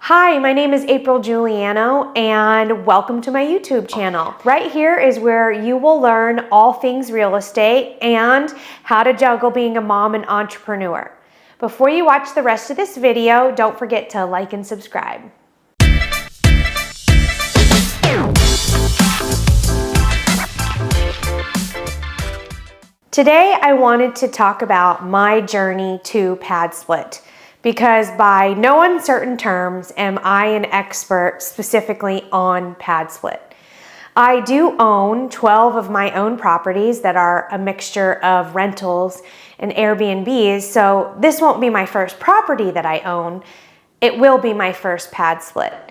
Hi, my name is April Giuliano and welcome to my YouTube channel. Right here is where you will learn all things real estate and how to juggle being a mom and entrepreneur. Before you watch the rest of this video, don't forget to like and subscribe. Today I wanted to talk about my journey to Padsplit, because by no uncertain terms am I an expert specifically on Padsplit. I do own 12 of my own properties that are a mixture of rentals and Airbnbs, so this won't be my first property that I own. It will be my first Padsplit.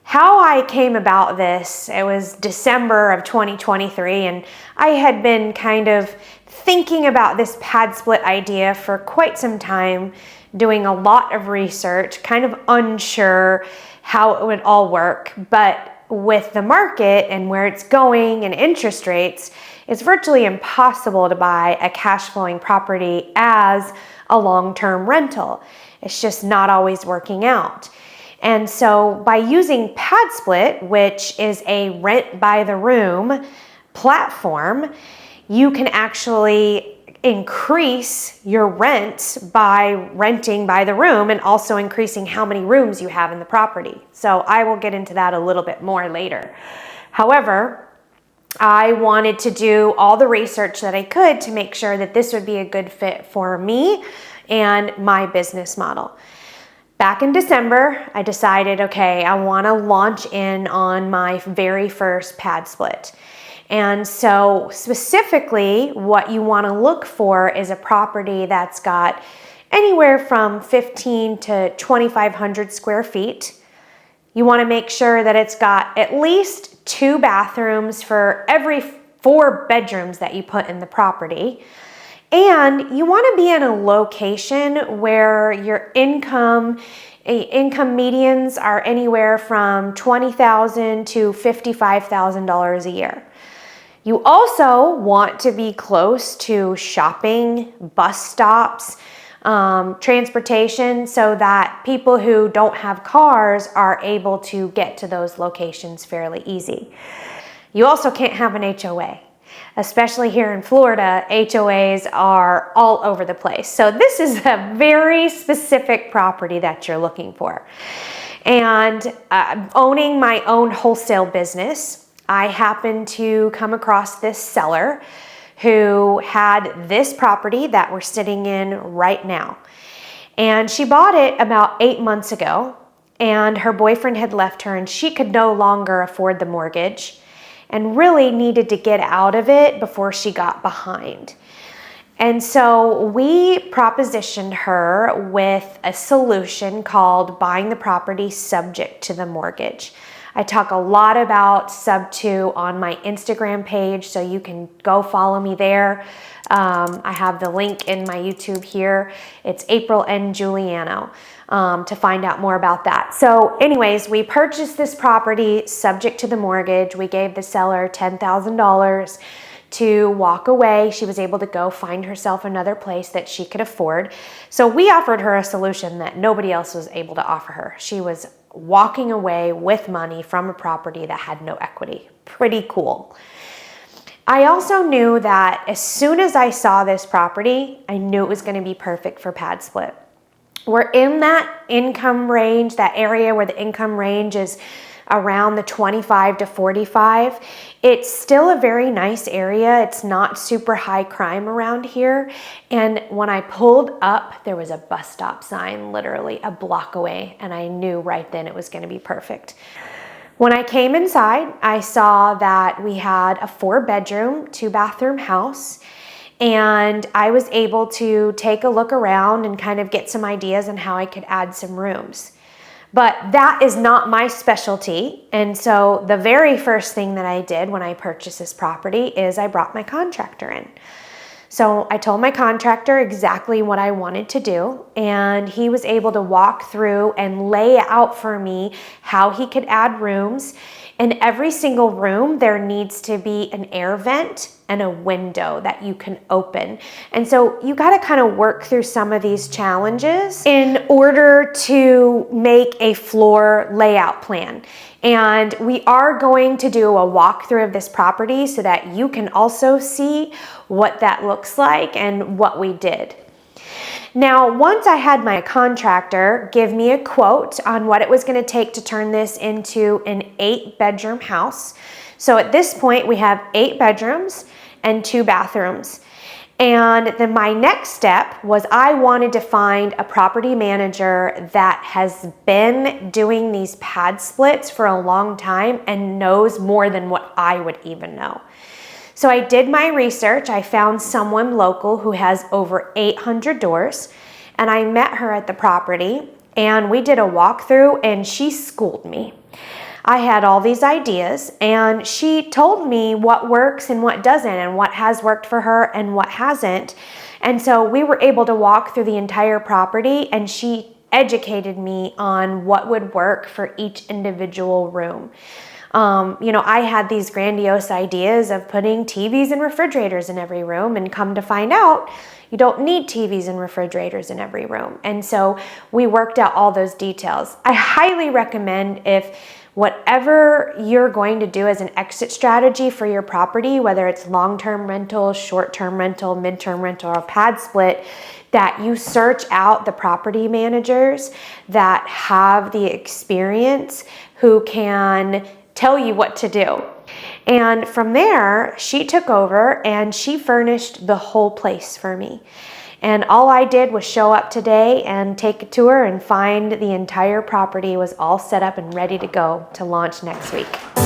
How I came about this, it was December of 2023, and I had been kind of thinking about this Padsplit idea for quite some time, doing a lot of research, kind of unsure how it would all work. But with the market and where it's going and interest rates, it's virtually impossible to buy a cash flowing property as a long-term rental. It's just not always working out. And so by using Padsplit, which is a rent by the room platform, you can actually increase your rent by renting by the room and also increasing how many rooms you have in the property. So I will get into that a little bit more later. However, I wanted to do all the research that I could to make sure that this would be a good fit for me and my business model. Back in December, I decided, okay, I want to launch in on my very first Padsplit. And so specifically what you want to look for is a property that's got anywhere from 15 to 2,500 square feet. You want to make sure that it's got at least 2 bathrooms for every 4 bedrooms that you put in the property. And you want to be in a location where your income medians are anywhere from $20,000 to $55,000 a year. You also want to be close to shopping, bus stops, transportation, so that people who don't have cars are able to get to those locations fairly easy. You also can't have an HOA. Especially here in Florida, HOAs are all over the place. So this is a very specific property that you're looking for. And owning my own wholesale business, I happened to come across this seller who had this property that we're sitting in right now. And she bought it about 8 months ago, and her boyfriend had left her and she could no longer afford the mortgage and really needed to get out of it before she got behind. And so we propositioned her with a solution called buying the property subject to the mortgage. I talk a lot about Sub 2 on my Instagram page, so you can go follow me there. I have the link in my YouTube here. It's April N. Giuliano to find out more about that. So anyways, we purchased this property subject to the mortgage. We gave the seller $10,000 to walk away. She was able to go find herself another place that she could afford. So we offered her a solution that nobody else was able to offer her. She was walking away with money from a property that had no equity. Pretty cool. I also knew that as soon as I saw this property, I knew it was going to be perfect for Padsplit. We're in that income range, that area where the income range is around the 25 to 45. It's still a very nice area. It's not super high crime around here. And when I pulled up, there was a bus stop sign literally a block away, and I knew right then it was going to be perfect. When I came inside, I saw that we had a 4-bedroom, 2-bathroom house, and I was able to take a look around and kind of get some ideas on how I could add some rooms. But that is not my specialty. And so the very first thing that I did when I purchased this property is I brought my contractor in. So I told my contractor exactly what I wanted to do, and he was able to walk through and lay out for me how he could add rooms. In every single room, there needs to be an air vent and a window that you can open. And so you got to kind of work through some of these challenges in order to make a floor layout plan. And we are going to do a walkthrough of this property so that you can also see what that looks like and what we did. Now, once I had my contractor give me a quote on what it was going to take to turn this into an 8-bedroom house. So at this point, we have 8 bedrooms and 2 bathrooms. And then my next step was I wanted to find a property manager that has been doing these pad splits for a long time and knows more than what I would even know. So I did my research. I found someone local who has over 800 doors, and I met her at the property and we did a walkthrough and she schooled me. I had all these ideas and she told me what works and what doesn't, and what has worked for her and what hasn't. And so we were able to walk through the entire property and she educated me on what would work for each individual room. I had these grandiose ideas of putting TVs and refrigerators in every room, and come to find out, you don't need TVs and refrigerators in every room. And so we worked out all those details. I highly recommend, if whatever you're going to do as an exit strategy for your property, whether it's long-term rental, short-term rental, mid-term rental, or pad split, that you search out the property managers that have the experience, who can tell you what to do. And from there, she took over and she furnished the whole place for me. And all I did was show up today and take a tour and find the entire property was all set up and ready to go to launch next week.